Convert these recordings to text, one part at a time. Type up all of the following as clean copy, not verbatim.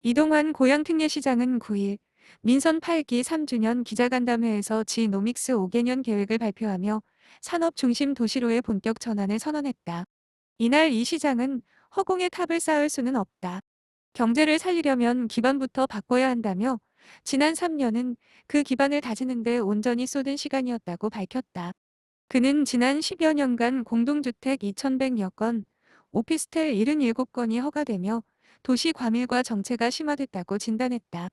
이동환 고양특례시장은 9일 민선 8기 3주년 기자간담회에서 지노믹스 5개년 계획을 발표하며 산업 중심 도시로의 본격 전환을 선언했다. 이날 이 시장은 허공에 탑을 쌓을 수는 없다. 경제를 살리려면 기반부터 바꿔야 한다며 지난 3년은 그 기반을 다지는 데 온전히 쏟은 시간이었다고 밝혔다. 그는 지난 10여 년간 공동주택 2,100여 건, 오피스텔 77건이 허가되며 도시 과밀과 정체가 심화됐다고 진단했다.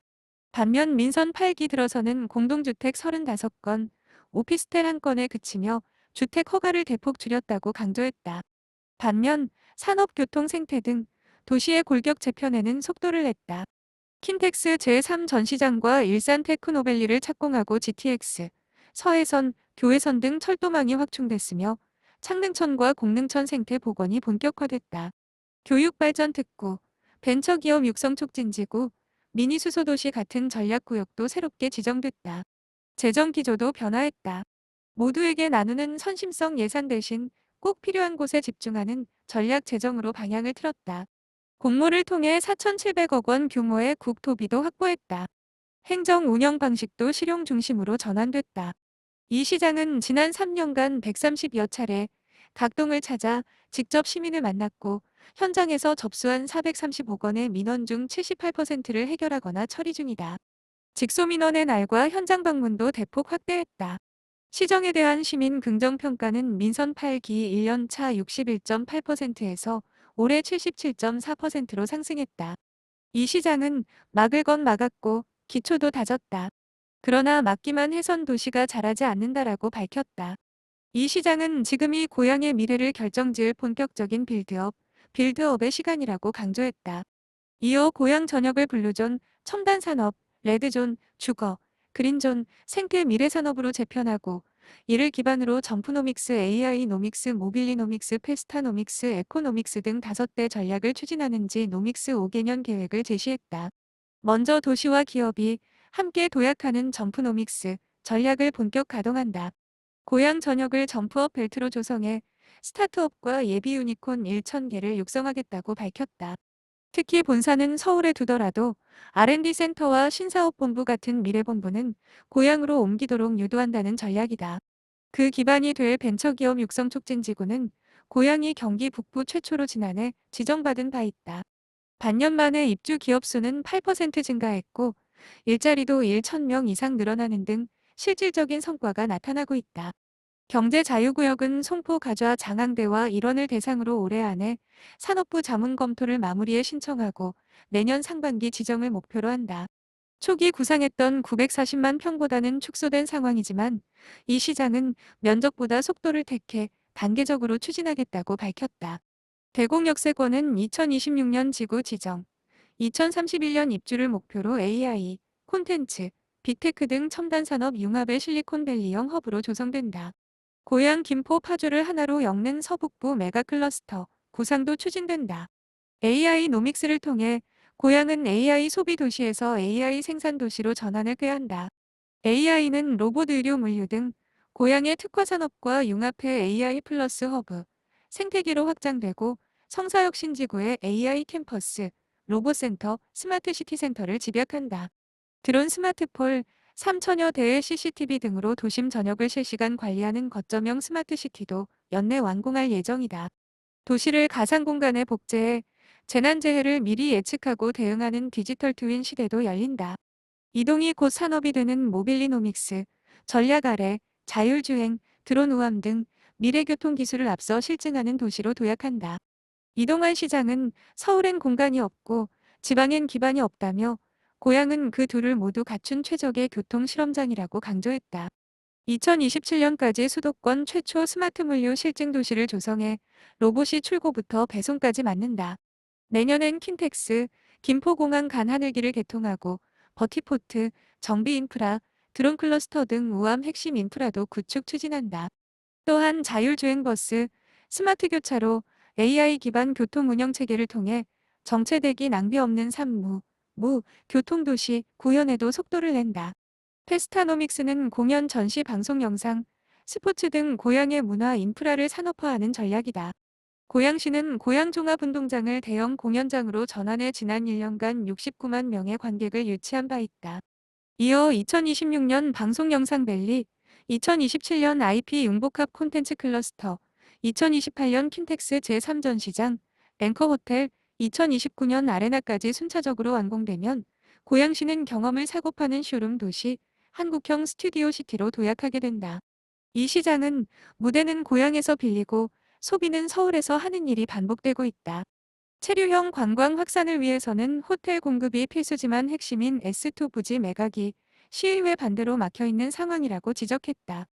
반면 민선 8기 들어서는 공동주택 35건, 오피스텔 1건에 그치며 주택 허가를 대폭 줄였다고 강조했다. 반면 산업, 교통, 생태 등 도시의 골격 재편에는 속도를 냈다. 킨텍스 제3 전시장과 일산 테크노밸리를 착공하고 GTX, 서해선, 교외선 등 철도망이 확충됐으며 창릉천과 공릉천 생태 복원이 본격화됐다. 교육발전 특구, 벤처기업 육성 촉진지구, 미니수소도시 같은 전략구역도 새롭게 지정됐다. 재정기조도 변화했다. 모두에게 나누는 선심성 예산 대신 꼭 필요한 곳에 집중하는 전략 재정으로 방향을 틀었다. 공모를 통해 4,700억 원 규모의 국토비도 확보했다. 행정 운영 방식도 실용 중심으로 전환됐다. 이 시장은 지난 3년간 130여 차례 각동을 찾아 직접 시민을 만났고 현장에서 접수한 435건의 민원 중 78%를 해결하거나 처리 중이다. 직소민원의 날과 현장 방문도 대폭 확대했다. 시정에 대한 시민 긍정평가는 민선 8기 1년차 61.8%에서 올해 77.4%로 상승했다. 이 시장은 막을 건 막았고 기초도 다졌다. 그러나 막기만 해선 도시가 자라지 않는다라고 밝혔다. 이 시장은 지금이 고향의 미래를 결정지을 본격적인 빌드업의 시간이라고 강조했다. 이어 고향 전역을 블루존, 첨단산업, 레드존, 주거, 그린존, 생태 미래산업으로 재편하고 이를 기반으로 점프노믹스, AI노믹스, 모빌리노믹스, 페스타노믹스, 에코노믹스 등 5대 전략을 추진하는지 노믹스 5개년 계획을 제시했다. 먼저 도시와 기업이 함께 도약하는 점프노믹스 전략을 본격 가동한다. 고향 전역을 점프업 벨트로 조성해 스타트업과 예비 유니콘 1,000개를 육성하겠다고 밝혔다. 특히 본사는 서울에 두더라도 R&D 센터와 신사업본부 같은 미래본부는 고향으로 옮기도록 유도한다는 전략이다. 그 기반이 될 벤처기업 육성 촉진지구는 고향이 경기 북부 최초로 지난해 지정받은 바 있다. 반년 만에 입주 기업 수는 8% 증가했고 일자리도 1,000명 이상 늘어나는 등 실질적인 성과가 나타나고 있다. 경제자유구역은 송포 가좌 장항대와 일원을 대상으로 올해 안에 산업부 자문 검토를 마무리해 신청하고 내년 상반기 지정을 목표로 한다. 초기 구상했던 940만 평보다는 축소된 상황이지만 이 시장은 면적보다 속도를 택해 단계적으로 추진하겠다고 밝혔다. 대공역세권은 2026년 지구 지정, 2031년 입주를 목표로 AI, 콘텐츠, 빅테크 등 첨단산업 융합의 실리콘밸리형 허브로 조성된다. 고향 김포 파주를 하나로 엮는 서북부 메가클러스터 구상도 추진된다. AI 노믹스를 통해 고향은 AI 소비 도시에서 AI 생산 도시로 전환을 꾀한다. AI는 로봇, 의료, 물류 등 고향의 특화 산업과 융합해 AI 플러스 허브, 생태계로 확장되고 성사혁신지구의 AI 캠퍼스, 로봇센터, 스마트시티 센터를 집약한다. 드론, 스마트폴, 3천여 대의 CCTV 등으로 도심 전역을 실시간 관리하는 거점형 스마트시티도 연내 완공할 예정이다. 도시를 가상공간에 복제해 재난재해를 미리 예측하고 대응하는 디지털 트윈 시대도 열린다. 이동이 곧 산업이 되는 모빌리노믹스, 전략 아래 자율주행, 드론 우함 등 미래 교통 기술을 앞서 실증하는 도시로 도약한다. 이동환 시장은 서울엔 공간이 없고 지방엔 기반이 없다며 고향은 그 둘을 모두 갖춘 최적의 교통 실험장이라고 강조했다. 2027년까지 수도권 최초 스마트 물류 실증 도시를 조성해 로봇이 출고부터 배송까지 맡는다. 내년엔 킨텍스, 김포공항 간 하늘길을 개통하고 버티포트, 정비 인프라, 드론 클러스터 등 우암 핵심 인프라도 구축 추진한다. 또한 자율주행버스, 스마트 교차로, AI 기반 교통 운영 체계를 통해 정체되기 낭비 없는 교통도시 구현에도 속도를 낸다. 페스타노믹스는 공연, 전시, 방송, 영상, 스포츠 등 고향의 문화 인프라를 산업화하는 전략이다. 고양시는 고양종합운동장을 대형 공연장으로 전환해 지난 1년간 69만 명의 관객을 유치한 바 있다. 이어 2026년 방송영상밸리, 2027년 IP 융복합 콘텐츠 클러스터, 2028년 킨텍스 제3전시장, 앵커호텔, 2029년 아레나까지 순차적으로 완공되면 고양시는 경험을 사고 파는 쇼룸 도시, 한국형 스튜디오 시티로 도약하게 된다. 이 시장은 무대는 고향에서 빌리고 소비는 서울에서 하는 일이 반복되고 있다. 체류형 관광 확산을 위해서는 호텔 공급이 필수지만 핵심인 S2 부지 매각이 시의회 반대로 막혀있는 상황이라고 지적했다.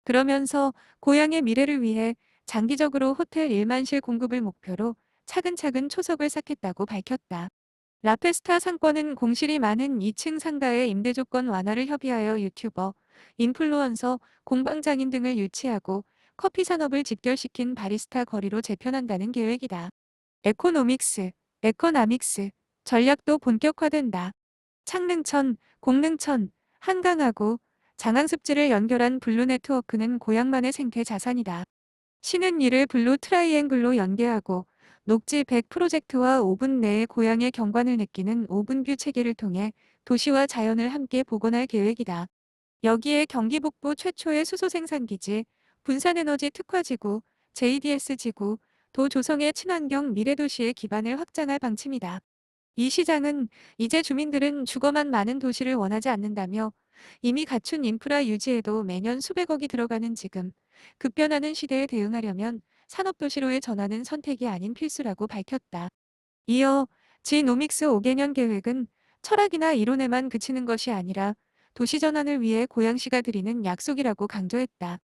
그러면서 고향의 미래를 위해 장기적으로 호텔 1만실 공급을 목표로 차근차근 초석을 쌓겠다고 밝혔다. 라페스타 상권은 공실이 많은 2층 상가의 임대 조건 완화를 협의하여 유튜버, 인플루언서, 공방장인 등을 유치하고 커피 산업을 직결시킨 바리스타 거리로 재편한다는 계획이다. 에코노믹스, 에코나믹스, 전략도 본격화된다. 창릉천, 공릉천, 한강하고 장항습지를 연결한 블루 네트워크는 고향만의 생태 자산이다. 시는 이를 블루 트라이앵글로 연계하고 녹지 100 프로젝트와 5분 내에 고향의 경관을 느끼는 5분뷰 체계를 통해 도시와 자연을 함께 복원할 계획이다. 여기에 경기 북부 최초의 수소 생산기지, 분산에너지 특화지구, JDS지구, 도 조성의 친환경 미래도시의 기반을 확장할 방침이다. 이 시장은 이제 주민들은 주거만 많은 도시를 원하지 않는다며 이미 갖춘 인프라 유지에도 매년 수백억이 들어가는 지금 급변하는 시대에 대응하려면 산업도시로의 전환은 선택이 아닌 필수라고 밝혔다. 이어 지노믹스 5개년 계획은 철학이나 이론에만 그치는 것이 아니라 도시 전환을 위해 고양시가 드리는 약속이라고 강조했다.